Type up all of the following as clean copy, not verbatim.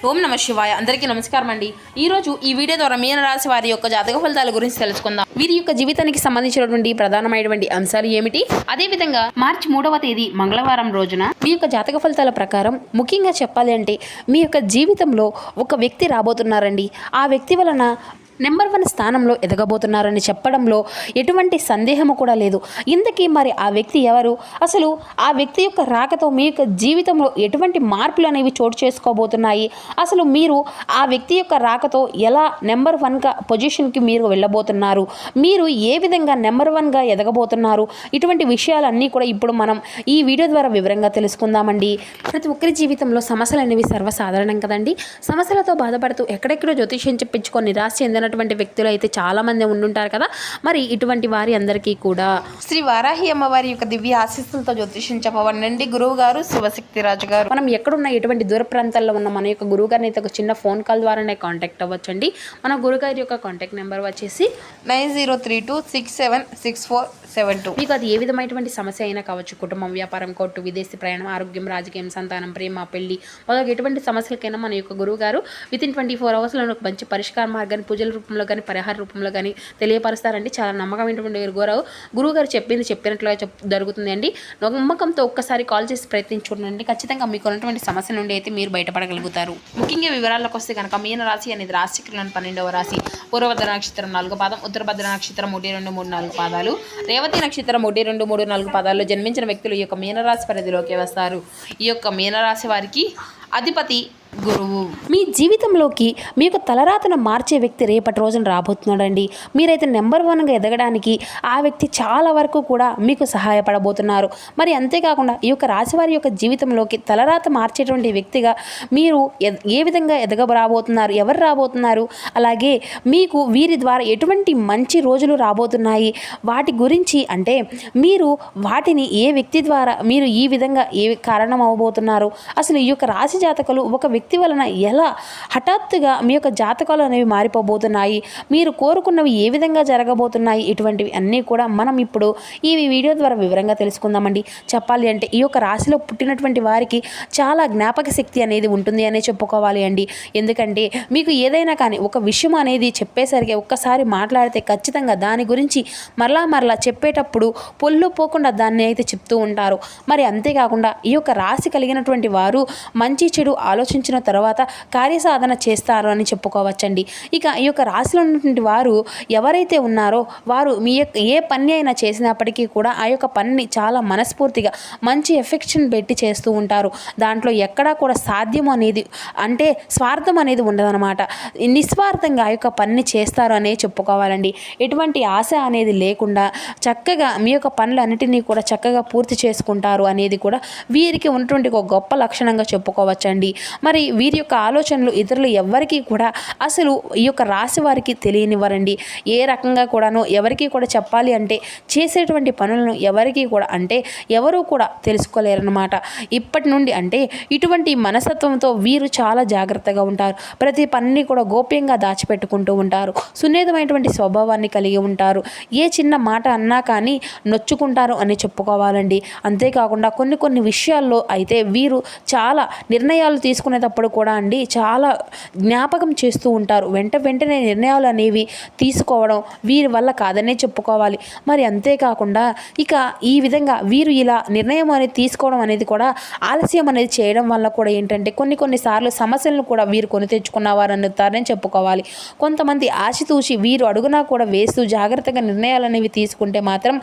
ఓం నమ శివాయ. అందరికీ నమస్కారం అండి. ఈరోజు ఈ వీడియో ద్వారా మీనరాశి వారి యొక్క జాతక ఫలితాల గురించి తెలుసుకుందాం. వీరి యొక్క జీవితానికి సంబంధించినటువంటి ప్రధానమైనటువంటి అంశాలు ఏమిటి, అదేవిధంగా మార్చి 3వ తేదీ మంగళవారం రోజున మీ యొక్క జాతక ఫలితాల ప్రకారం ముఖ్యంగా చెప్పాలి అంటే మీ యొక్క జీవితంలో ఒక వ్యక్తి రాబోతున్నారండి. ఆ వ్యక్తి వలన నెంబర్ 1 స్థానంలో ఎదగబోతున్నారని చెప్పడంలో ఎటువంటి సందేహము కూడా లేదు. ఇంతకీ మరి ఆ వ్యక్తి ఎవరు, అసలు ఆ వ్యక్తి యొక్క రాకతో మీ యొక్క జీవితంలో ఎటువంటి మార్పులు అనేవి చోటు చేసుకోబోతున్నాయి, అసలు మీరు ఆ వ్యక్తి యొక్క రాకతో ఎలా నెంబర్ 1గా పొజిషన్కి మీరు వెళ్ళబోతున్నారు, మీరు ఏ విధంగా నెంబర్ 1గా ఎదగబోతున్నారు, ఇటువంటి విషయాలన్నీ కూడా ఇప్పుడు మనం ఈ వీడియో ద్వారా వివరంగా తెలుసుకుందామండి. ప్రతి ఒక్కరి జీవితంలో సమస్యలు అనేవి సర్వసాధారణం కదండి. సమస్యలతో బాధపడుతూ ఎక్కడెక్కడో జ్యోతిష్యం చెప్పించుకొని నిరాశ చెందిన వ్యక్తులు అయితే చాలా మంది ఉండుంటారు కదా. మరి ఇటువంటి వారి అందరికీ కూడా శ్రీ వారాహి అమ్మవారి యొక్క దివ్య ఆశీస్సులతో జ్యోతిష్యం చెప్పవనండి గురువు గారు శివశక్తి రాజు గారు. మనం ఎక్కడున్న ఎటువంటి దూర ప్రాంతాల్లో ఉన్న మన యొక్క గురువు గారిని అయితే ఒక చిన్న ఫోన్ కాల్ ద్వారానే కాంటాక్ట్ అవ్వచ్చండి. మన గురుగారి యొక్క కాంటాక్ట్ నెంబర్ వచ్చేసి 9032676472. మీకు అది ఏ విధమైనటువంటి సమస్య అయినా కావచ్చు, కుటుంబం, వ్యాపారం, కోర్టు, విదేశీ ప్రయాణం, ఆరోగ్యం, రాజకీయం, సంతానం, ప్రేమ, పెళ్లి మొదలగు ఎటువంటి సమస్యలకైనా మన యొక్క గురువు గారు వితిన్ 24 అవర్స్లో ఒక మంచి పరిష్కార మార్గాన్ని పూజల రూపంలో కానీ పరిహార రూపంలో కానీ తెలియపరుస్తారండి. చాలా నమ్మకమైనటువంటి గురువు గారు చెప్పినట్లుగా జరుగుతుంది అండి. నమ్మకంతో ఒక్కసారి కాల్ చేసి ప్రయత్నించుకోండి. ఖచ్చితంగా మీకు ఉన్నటువంటి సమస్య నుండి అయితే మీరు బయటపడగలుగుతారు. ముఖ్యంగా వివరాల్లోకి వస్తే కనుక మీన రాశి అనేది రాశిచక్రంలోని 12వ రాశి. పూర్వభద్ర నక్షత్రం 4 పాదం, ఉత్తరభద్ర నక్షత్రం 1, 2, 3, 4 పాదాలు, రేవతి నక్షత్రం 1, 2, 3, 4 పాదాల్లో జన్మించిన వ్యక్తులు ఈ యొక్క మీనరాశి పరిధిలోకి వస్తారు. ఈ యొక్క మీనరాశి వారికి అధిపతి గురువు. మీ జీవితంలోకి మీ యొక్క తలరాతను మార్చే వ్యక్తి రేపటి రోజున రాబోతున్నాడండి. మీరైతే నెంబర్ 1గా ఎదగడానికి ఆ వ్యక్తి చాలా వరకు కూడా మీకు సహాయపడబోతున్నారు. మరి అంతేకాకుండా ఈ యొక్క రాశివారి యొక్క జీవితంలోకి తలరాత మార్చేటువంటి వ్యక్తిగా మీరు ఏ విధంగా రాబోతున్నారు, ఎవరు రాబోతున్నారు, అలాగే మీకు వీరి ద్వారా ఎటువంటి మంచి రోజులు రాబోతున్నాయి, వాటి గురించి అంటే మీరు వాటిని ఏ వ్యక్తి ద్వారా మీరు ఈ విధంగా ఏ కారణం అవ్వబోతున్నారు, అసలు ఈ యొక్క రాశి జాతకులు ఒక వ్యక్తి వలన ఎలా హఠాత్తుగా మీ యొక్క జాతకాలు అనేవి మారిపోబోతున్నాయి, మీరు కోరుకున్నవి ఏ విధంగా జరగబోతున్నాయి, ఇటువంటివి అన్నీ కూడా మనం ఇప్పుడు ఈ వీడియో ద్వారా వివరంగా తెలుసుకుందామండి. చెప్పాలి అంటే ఈ యొక్క రాశిలో పుట్టినటువంటి వారికి చాలా జ్ఞాపక శక్తి అనేది ఉంటుంది అనే చెప్పుకోవాలి అండి. ఎందుకంటే మీకు ఏదైనా కానీ ఒక విషయం అనేది చెప్పేసరికి ఒక్కసారి మాట్లాడితే ఖచ్చితంగా దాని గురించి మరలా చెప్పేటప్పుడు పొల్లు పోకుండా దాన్ని అయితే చెప్తూ ఉంటారు. మరి అంతేకాకుండా ఈ యొక్క రాశి కలిగినటువంటి వారు మంచి చెడు ఆలోచించిన తర్వాత కార్యసాధన చేస్తారు అని చెప్పుకోవచ్చండి. ఇక ఈ యొక్క రాశిలో ఉన్నటువంటి వారు ఎవరైతే ఉన్నారో వారు మీ యొక్క ఏ పని అయినా చేసినప్పటికీ కూడా ఆ యొక్క పనిని చాలా మనస్ఫూర్తిగా మంచి ఎఫెక్షన్ పెట్టి చేస్తూ ఉంటారు. దాంట్లో ఎక్కడా కూడా సాధ్యం అనేది అంటే స్వార్థం అనేది ఉండదన్నమాట. నిస్వార్థంగా ఆ యొక్క పనిని చేస్తారు అనే చెప్పుకోవాలండి. ఎటువంటి ఆశ అనేది లేకుండా చక్కగా మీ యొక్క పనులన్నిటినీ కూడా చక్కగా పూర్తి చేసుకుంటారు అనేది కూడా వీరికి ఉన్నటువంటి ఒక గొప్ప లక్షణంగా చెప్పుకోవచ్చండి. మరి వీరి యొక్క ఆలోచనలు ఇతరులు ఎవ్వరికీ కూడా అసలు ఈ యొక్క రాశి వారికి తెలియనివ్వరండి. ఏ రకంగా కూడాను ఎవరికి కూడా చెప్పాలి అంటే చేసేటువంటి పనులను ఎవరికి కూడా అంటే ఎవరూ కూడా తెలుసుకోలేరన్నమాట. ఇప్పటి నుండి అంటే ఇటువంటి మనస్తత్వంతో వీరు చాలా జాగ్రత్తగా ఉంటారు. ప్రతి పనిని కూడా గోప్యంగా దాచిపెట్టుకుంటూ ఉంటారు. సున్నితమైనటువంటి స్వభావాన్ని కలిగి ఉంటారు. ఏ చిన్న మాట అన్నా కానీ నొచ్చుకుంటారు అని చెప్పుకోవాలండి. అంతేకాకుండా కొన్ని విషయాల్లో అయితే వీరు చాలా నిర్ణయాలు తీసుకునేటప్పుడు కూడా అండి చాలా జ్ఞాపకం చేస్తూ ఉంటారు. వెంటనే నిర్ణయాలు అనేవి తీసుకోవడం వీరి వల్ల కాదనే చెప్పుకోవాలి. మరి అంతేకాకుండా ఇక ఈ విధంగా వీరు ఇలా నిర్ణయం అనేది తీసుకోవడం అనేది కూడా ఆలస్యం అనేది చేయడం వల్ల కూడా ఏంటంటే కొన్నిసార్లు సమస్యలను కూడా వీరు కొని తెచ్చుకున్నవారు అందుతారని చెప్పుకోవాలి. కొంతమంది ఆశతూచి వీరు అడుగునా కూడా వేస్తూ జాగ్రత్తగా నిర్ణయాలు అనేవి తీసుకుంటే మాత్రం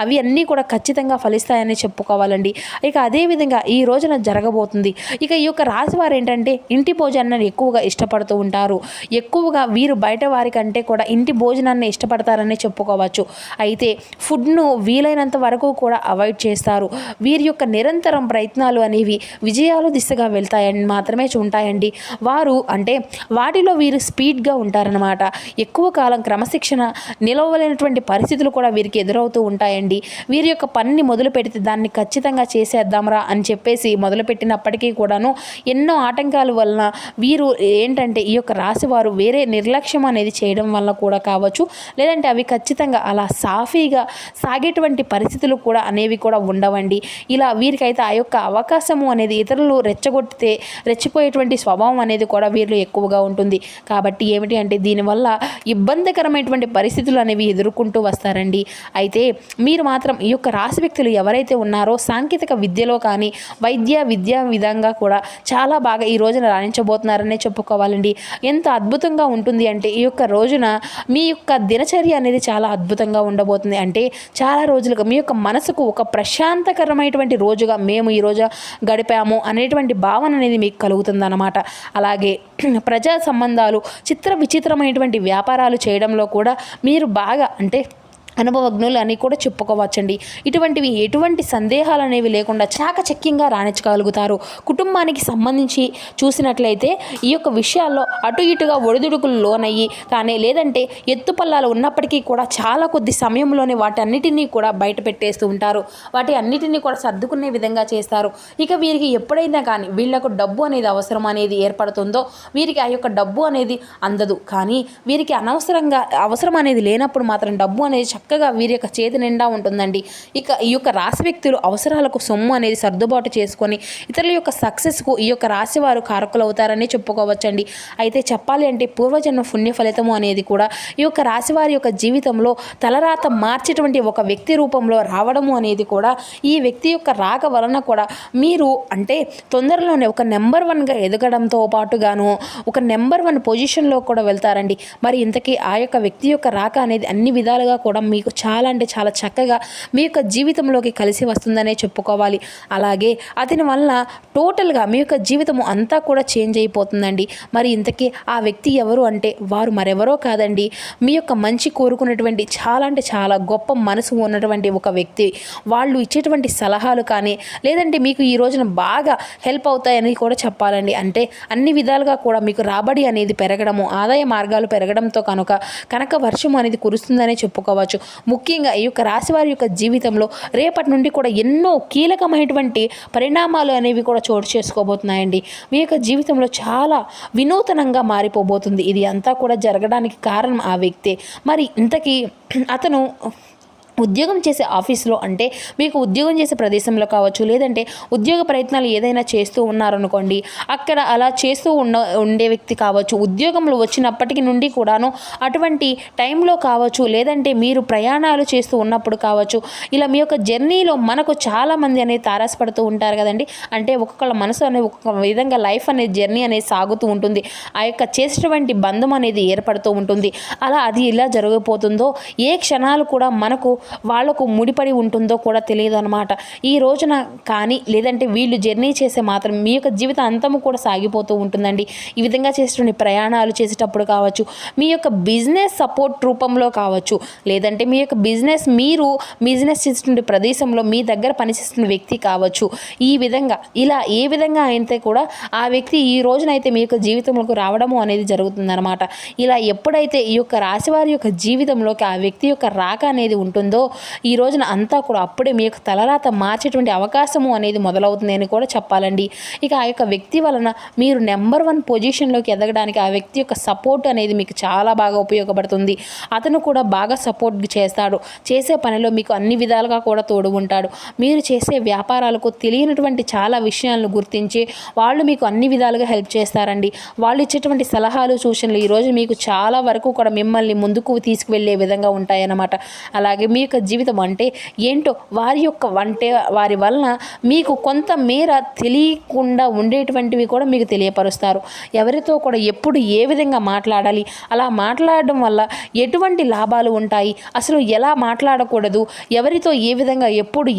అవి అన్నీ కూడా ఖచ్చితంగా ఫలిస్తాయని చెప్పుకోవాలండి. ఇక అదేవిధంగా ఈ రోజున జరగబోతుంది. ఇక ఈ యొక్క రాశి వారు ఏంటంటే ఇంటి భోజనాన్ని ఎక్కువగా ఇష్టపడుతూ ఉంటారు. ఎక్కువగా వీరు బయట వారి కంటే కూడా ఇంటి భోజనాన్ని ఇష్టపడతారని చెప్పుకోవచ్చు. అయితే ఫుడ్ను వీలైనంత వరకు కూడా అవాయిడ్ చేస్తారు. వీరి యొక్క నిరంతరం ప్రయత్నాలు అనేవి విజయాలు దిశగా వెళ్తాయని మాత్రమే ఉంటాయండి. వారు అంటే వాటిలో వీరు స్పీడ్గా ఉంటారనమాట. ఎక్కువ కాలం క్రమశిక్షణ నిలవలేనటువంటి పరిస్థితులు కూడా వీరికి ఎదురవుతూ ఉంటాయండి. వీరి యొక్క పనిని మొదలు పెడితే దాన్ని ఖచ్చితంగా చేసేద్దాంరా అని చెప్పేసి మొదలుపెట్టినప్పటికీ కూడాను ఎన్నో ఆటంకాల వలన వీరు ఏంటంటే ఈ యొక్క రాశి వారు వేరే నిర్లక్ష్యం అనేది చేయడం వల్ల కూడా కావచ్చు, లేదంటే అవి ఖచ్చితంగా అలా సాఫీగా సాగేటువంటి పరిస్థితులు కూడా అనేవి కూడా ఉండవండి. ఇలా వీరికైతే ఆ యొక్క అవకాశము అనేది ఇతరులు రెచ్చగొట్టితే రెచ్చిపోయేటువంటి స్వభావం అనేది కూడా వీరిలో ఎక్కువగా ఉంటుంది. కాబట్టి ఏమిటి అంటే దీనివల్ల ఇబ్బందికరమైనటువంటి పరిస్థితులు అనేవి ఎదుర్కొంటూ వస్తారండి. అయితే మీరు మాత్రం ఈ యొక్క రాశి వ్యక్తులు ఎవరైతే ఉన్నారో సాంకేతిక విద్యలో కానీ విద్యా విధంగా కూడా చాలా బాగా ఈ రోజున రాణించబోతున్నారనే చెప్పుకోవాలండి. ఎంత అద్భుతంగా ఉంటుంది అంటే ఈ యొక్క రోజున మీ యొక్క దినచర్య అనేది చాలా అద్భుతంగా ఉండబోతుంది. అంటే చాలా రోజులుగా మీ యొక్క మనసుకు ఒక ప్రశాంతకరమైనటువంటి రోజుగా మేము ఈరోజు గడిపాము అనేటువంటి భావన అనేది మీకు కలుగుతుందన్నమాట. అలాగే ప్రజా సంబంధాలు విచిత్రమైనటువంటి వ్యాపారాలు చేయడంలో కూడా మీరు బాగా అంటే అనుభవజ్ఞులు అని కూడా చెప్పుకోవచ్చండి. ఇటువంటివి ఎటువంటి సందేహాలు అనేవి లేకుండా చాకచక్యంగా రాణించగలుగుతారు. కుటుంబానికి సంబంధించి చూసినట్లయితే ఈ యొక్క విషయాల్లో అటు ఇటుగా ఒడిదుడుకులు లోనయ్యి కానీ లేదంటే ఎత్తుపల్లాలు ఉన్నప్పటికీ కూడా చాలా కొద్ది సమయంలోనే వాటి అన్నిటినీ కూడా బయట పెట్టేస్తూ ఉంటారు. వాటి అన్నిటినీ కూడా సర్దుకునే విధంగా చేస్తారు. ఇక వీరికి ఎప్పుడైనా కానీ వీళ్ళకు డబ్బు అనేది అవసరం అనేది ఏర్పడుతుందో వీరికి ఆ యొక్క డబ్బు అనేది అందదు. కానీ వీరికి అనవసరంగా అవసరం అనేది లేనప్పుడు మాత్రం డబ్బు అనేది చక్కగా వీరి యొక్క చేతి నిండా ఉంటుందండి. ఇక ఈ యొక్క రాశి వ్యక్తులు అవసరాలకు సొమ్ము అనేది సర్దుబాటు చేసుకొని ఇతరుల యొక్క సక్సెస్కు ఈ యొక్క రాశి వారు కారకులు అవుతారని చెప్పుకోవచ్చండి. అయితే చెప్పాలి అంటే పూర్వజన్మ పుణ్య ఫలితము అనేది కూడా ఈ యొక్క రాశి వారి యొక్క జీవితంలో తలరాత మార్చేటువంటి ఒక వ్యక్తి రూపంలో రావడము అనేది కూడా ఈ వ్యక్తి యొక్క రాక వలన కూడా మీరు అంటే తొందరలోనే ఒక నెంబర్ 1గా ఎదగడంతో పాటుగాను ఒక నెంబర్ 1 పొజిషన్లో కూడా వెళ్తారండి. మరి ఇంతకీ ఆ యొక్క వ్యక్తి యొక్క రాక అనేది అన్ని విధాలుగా కూడా మీకు చాలా అంటే చాలా చక్కగా మీ యొక్క జీవితంలోకి కలిసి వస్తుందనే చెప్పుకోవాలి. అలాగే అతని వల్ల టోటల్గా మీ యొక్క జీవితం అంతా కూడా చేంజ్ అయిపోతుందండి. మరి ఇంతకీ ఆ వ్యక్తి ఎవరు అంటే వారు మరెవరో కాదండి, మీ యొక్క మంచి కోరుకున్నటువంటి చాలా అంటే చాలా గొప్ప మనసు ఉన్నటువంటి ఒక వ్యక్తి. వాళ్ళు ఇచ్చేటువంటి సలహాలు కానీ లేదంటే మీకు ఈ రోజున బాగా హెల్ప్ అవుతాయని కూడా చెప్పాలండి. అంటే అన్ని విధాలుగా కూడా మీకు రాబడి అనేది పెరగడము, ఆదాయ మార్గాలు పెరగడంతో కనుక వర్షం అనేది కురుస్తుందనే చెప్పుకోవచ్చు. ముఖ్యంగా ఈ యొక్క రాశి వారి యొక్క జీవితంలో రేపటి నుండి కూడా ఎన్నో కీలకమైనటువంటి పరిణామాలు అనేవి కూడా చోటు చేసుకోబోతున్నాయండి. మీ యొక్క జీవితంలో చాలా వినూతనంగా మారిపోబోతుంది. ఇది అంతా కూడా జరగడానికి కారణం ఆ వ్యక్తే. మరి ఇంతకీ అతను ఉద్యోగం చేసే ఆఫీస్లో అంటే మీకు ఉద్యోగం చేసే ప్రదేశంలో కావచ్చు, లేదంటే ఉద్యోగ ప్రయత్నాలు ఏదైనా చేస్తూ ఉన్నారనుకోండి, అక్కడ అలా చేస్తూ ఉండే వ్యక్తి కావచ్చు. ఉద్యోగంలో వచ్చినప్పటికి నుండి కూడాను అటువంటి టైంలో కావచ్చు, లేదంటే మీరు ప్రయాణాలు చేస్తూ ఉన్నప్పుడు కావచ్చు, ఇలా మీ యొక్క జర్నీలో మనకు చాలామంది అనేది తారసపడుతూ ఉంటారు కదండి. అంటే ఒక్కొక్కళ్ళ మనసు అనేది ఒక్కొక్క విధంగా లైఫ్ అనేది జర్నీ అనేది సాగుతూ ఉంటుంది. ఆ యొక్క చేసేటువంటి బంధం అనేది ఏర్పడుతూ ఉంటుంది. అలా అది ఇలా జరిగిపోతుందో ఏ క్షణాలు కూడా మనకు వాళ్లకు ముడిపడి ఉంటుందో కూడా తెలియదు అనమాట. ఈ రోజున కానీ లేదంటే వీళ్ళు జర్నీ చేసే మాత్రం మీ యొక్క జీవితం అంతము కూడా సాగిపోతూ ఉంటుందండి. ఈ విధంగా చేసేటువంటి ప్రయాణాలు చేసేటప్పుడు కావచ్చు, మీ యొక్క బిజినెస్ సపోర్ట్ రూపంలో కావచ్చు, లేదంటే మీ యొక్క బిజినెస్ చేసేటువంటి ప్రదేశంలో మీ దగ్గర పనిచేస్తున్న వ్యక్తి కావచ్చు. ఈ విధంగా ఇలా ఏ విధంగా అయితే కూడా ఆ వ్యక్తి ఈ రోజునైతే మీ యొక్క జీవితంలోకి రావడము అనేది జరుగుతుందన్నమాట. ఇలా ఎప్పుడైతే ఈ యొక్క రాశివారి యొక్క జీవితంలోకి ఆ వ్యక్తి యొక్క రాక అనేది ఉంటుందో ఈ రోజున అంతా కూడా అప్పుడే మీ యొక్క తలరాత మార్చేటువంటి అవకాశము అనేది మొదలవుతుంది అని కూడా చెప్పాలండి. ఇక ఆ యొక్క వ్యక్తి వలన మీరు నెంబర్ 1 పొజిషన్లోకి ఎదగడానికి ఆ వ్యక్తి యొక్క సపోర్ట్ అనేది మీకు చాలా బాగా ఉపయోగపడుతుంది. అతను కూడా బాగా సపోర్ట్ చేస్తాడు. చేసే పనిలో మీకు అన్ని విధాలుగా కూడా తోడు ఉంటాడు. మీరు చేసే వ్యాపారాలకు తెలియనటువంటి చాలా విషయాలను గుర్తించి వాళ్ళు మీకు అన్ని విధాలుగా హెల్ప్ చేస్తారండి. వాళ్ళు ఇచ్చేటువంటి సలహాలు సూచనలు ఈరోజు మీకు చాలా వరకు కూడా మిమ్మల్ని ముందుకు తీసుకువెళ్ళే విధంగా ఉంటాయన్నమాట. అలాగే మీ యొక్క జీవితం అంటే ఏంటో వారి వలన మీకు కొంత మేర తెలియకుండా ఉండేటువంటివి కూడా మీకు తెలియపరుస్తారు. ఎవరితో కూడా ఎప్పుడు ఏ విధంగా మాట్లాడాలి, అలా మాట్లాడడం వల్ల ఎటువంటి లాభాలు ఉంటాయి, అసలు ఎలా మాట్లాడకూడదు, ఎవరితో ఏ విధంగా ఎప్పుడు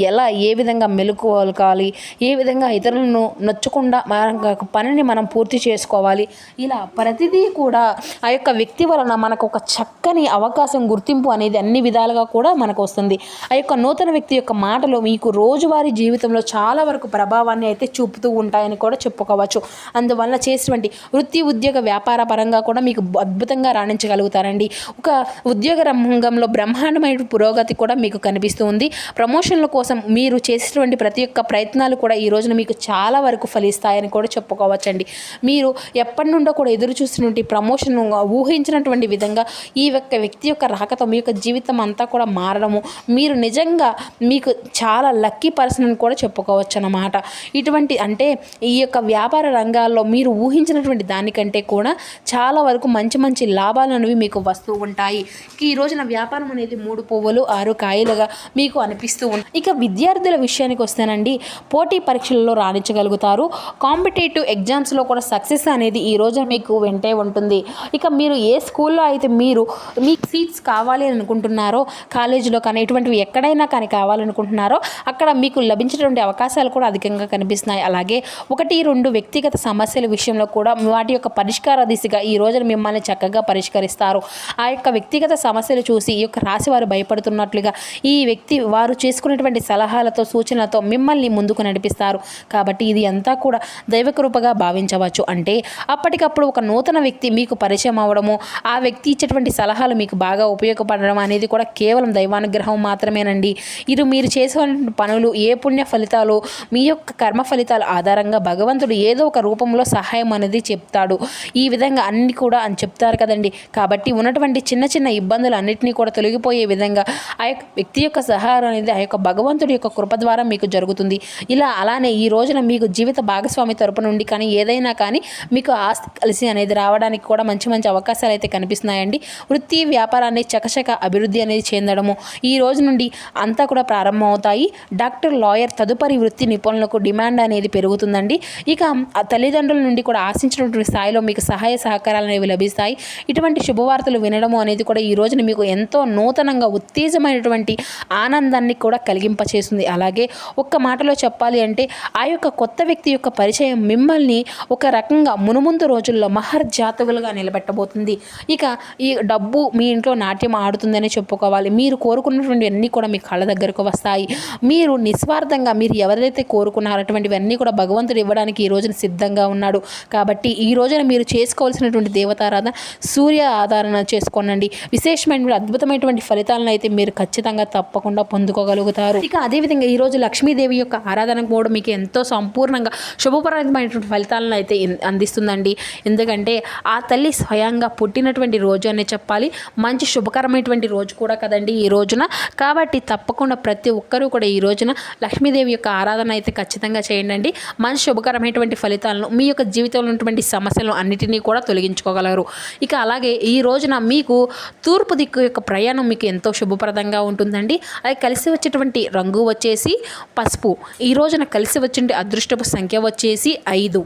ఏ విధంగా మెలుకోవాలి, ఏ విధంగా ఇతరులను నొచ్చకుండా మన పనిని మనం పూర్తి చేసుకోవాలి, ఇలా ప్రతిదీ కూడా ఆ యొక్క వ్యక్తి వలన మనకు ఒక చక్కని అవకాశం గుర్తింపు అనేది అన్ని విధాలుగా కూడా మనకు చెప్పడానికి వస్తుంది. ఆ యొక్క నూతన వ్యక్తి యొక్క మాటలు మీకు రోజువారీ జీవితంలో చాలా వరకు ప్రభావాన్ని అయితే చూపుతూ ఉంటాయని కూడా చెప్పుకోవచ్చు. అందువల్ల చేసినటువంటి వృత్తి, ఉద్యోగ, వ్యాపార పరంగా కూడా మీకు అద్భుతంగా రాణించగలుగుతారండి. ఒక ఉద్యోగ రంగంలో బ్రహ్మాండమైన పురోగతి కూడా మీకు కనిపిస్తూ ఉంది. ప్రమోషన్ల కోసం మీరు చేసేటువంటి ప్రతి ఒక్క ప్రయత్నాలు కూడా ఈ రోజున మీకు చాలా వరకు ఫలిస్తాయని కూడా చెప్పుకోవచ్చండి. మీరు ఎప్పటి నుండో కూడా ఎదురు చూసినటువంటి ప్రమోషన్ ఊహించినటువంటి విధంగా ఈ యొక్క వ్యక్తి యొక్క రాకతో మీ యొక్క జీవితం అంతా కూడా మారడము, మీరు నిజంగా మీకు చాలా లక్కీ పర్సన్ అని కూడా చెప్పుకోవచ్చు అన్నమాట. ఇటువంటి అంటే ఈ యొక్క వ్యాపార రంగాల్లో మీరు ఊహించినటువంటి దానికంటే కూడా చాలా వరకు మంచి మంచి లాభాలు అనేవి మీకు వస్తూ ఉంటాయి. ఈ రోజున వ్యాపారం అనేది 3 పువ్వులు 6 కాయలుగా మీకు అనిపిస్తూ ఉంటుంది. ఇక విద్యార్థుల విషయానికి వస్తేనండి, పోటీ పరీక్షలలో రాణించగలుగుతారు. కాంపిటేటివ్ ఎగ్జామ్స్లో కూడా సక్సెస్ అనేది ఈ రోజు మీకు వెంటే ఉంటుంది. ఇక మీరు ఏ స్కూల్లో అయితే మీకు సీట్స్ కావాలి అని అనుకుంటున్నారో, కాలేజీలో కానీ ఇటువంటివి ఎక్కడైనా కానీ కావాలనుకుంటున్నారో అక్కడ మీకు లభించేటువంటి అవకాశాలు కూడా అధికంగా కనిపిస్తున్నాయి. అలాగే 1-2 వ్యక్తిగత సమస్యల విషయంలో కూడా వాటి యొక్క పరిష్కార దిశగా ఈ రోజున మిమ్మల్ని చక్కగా పరిష్కరిస్తారు. ఆ యొక్క వ్యక్తిగత సమస్యలు చూసి ఈ యొక్క రాశి వారు భయపడుతున్నట్లుగా ఈ వ్యక్తి వారు చేసుకునేటువంటి సలహాలతో, సూచనలతో మిమ్మల్ని ముందుకు నడిపిస్తారు. కాబట్టి ఇది అంతా కూడా దైవకృపగా భావించవచ్చు. అంటే అప్పటికప్పుడు ఒక నూతన వ్యక్తి మీకు పరిచయం అవ్వడము, ఆ వ్యక్తి ఇచ్చేటువంటి సలహాలు మీకు బాగా ఉపయోగపడడం అనేది కూడా కేవలం దైవానుగ్రహం మాత్రమేనండి. ఇది మీరు చేసే పనులు, ఏ పుణ్య ఫలితాలు, మీ యొక్క కర్మ ఫలితాల ఆధారంగా భగవంతుడు ఏదో ఒక రూపంలో సహాయం అనేది చెప్తాడు. ఈ విధంగా అన్ని కూడా అని చెప్తారు కదండి. కాబట్టి ఉన్నటువంటి చిన్న చిన్న ఇబ్బందులు అన్నింటినీ కూడా తొలగిపోయే విధంగా ఆ యొక్క వ్యక్తి యొక్క సహాయం అనేది ఆ యొక్క భగవంతుడి యొక్క కృప ద్వారా మీకు జరుగుతుంది. అలానే ఈ రోజున మీకు జీవిత భాగస్వామి తరపు నుండి కానీ ఏదైనా కానీ మీకు ఆస్తి కలిసి అనేది రావడానికి కూడా మంచి మంచి అవకాశాలు అయితే కనిపిస్తున్నాయండి. వృత్తి, వ్యాపారాన్ని చకచక అభివృద్ధి అనేది చెందడము ఈ రోజు నుండి అంతా కూడా ప్రారంభమవుతాయి. డాక్టర్, లాయర్ తదుపరి వృత్తి నిపుణులకు డిమాండ్ అనేది పెరుగుతుందండి. ఇక తల్లిదండ్రుల నుండి కూడా ఆశించినటువంటి స్థాయిలో మీకు సహాయ సహకారాలు అనేవి లభిస్తాయి. ఇటువంటి శుభవార్తలు వినడము అనేది కూడా ఈ రోజున మీకు ఎంతో నూతనంగా ఉత్తేజమైనటువంటి ఆనందాన్ని కూడా కలిగింపచేస్తుంది. అలాగే ఒక్క మాటలో చెప్పాలి అంటే ఆ యొక్క కొత్త వ్యక్తి యొక్క పరిచయం మిమ్మల్ని ఒక రకంగా మునుముందు రోజుల్లో మహర్జాతకులుగా నిలబెట్టబోతుంది. ఇక ఈ డబ్బు మీ ఇంట్లో నాట్యం ఆడుతుందని చెప్పుకోవాలి. మీరు కోరుకున్నటువంటి అన్నీ కూడా మీ కళ్ళ దగ్గరకు వస్తాయి. మీరు నిస్వార్థంగా మీరు ఎవరైతే కోరుకున్నారో అటువంటివన్నీ కూడా భగవంతుడు ఇవ్వడానికి ఈ రోజున సిద్ధంగా ఉన్నాడు. కాబట్టి ఈ రోజున మీరు చేసుకోవాల్సినటువంటి దేవతారాధన సూర్య ఆధారణ చేసుకోనండి. విశేషమైన అద్భుతమైనటువంటి ఫలితాలను అయితే మీరు ఖచ్చితంగా తప్పకుండా పొందుకోగలుగుతారు. ఇక అదేవిధంగా ఈరోజు లక్ష్మీదేవి యొక్క ఆరాధన కూడా మీకు ఎంతో సంపూర్ణంగా శుభప్రదమైనటువంటి ఫలితాలను అయితే అందిస్తుందండి. ఎందుకంటే ఆ తల్లి స్వయంగా పుట్టినటువంటి రోజు అనే చెప్పాలి. మంచి శుభకరమైనటువంటి రోజు కూడా కదండి ఈ రోజున. కాబట్టి తప్పకుండా ప్రతి ఒక్కరూ కూడా ఈ రోజున లక్ష్మీదేవి యొక్క ఆరాధన అయితే ఖచ్చితంగా చేయండి. మంచి శుభకరమైనటువంటి ఫలితాలను, మీ యొక్క జీవితంలో ఉన్నటువంటి సమస్యలను అన్నిటినీ కూడా తొలగించుకోగలరు. ఇక అలాగే ఈ రోజున మీకు తూర్పు దిక్కు యొక్క ప్రయాణం మీకు ఎంతో శుభప్రదంగా ఉంటుందండి. అది కలిసి వచ్చేటువంటి రంగు వచ్చేసి పసుపు. ఈ రోజున కలిసి వచ్చే అదృష్టపు సంఖ్య వచ్చేసి 5.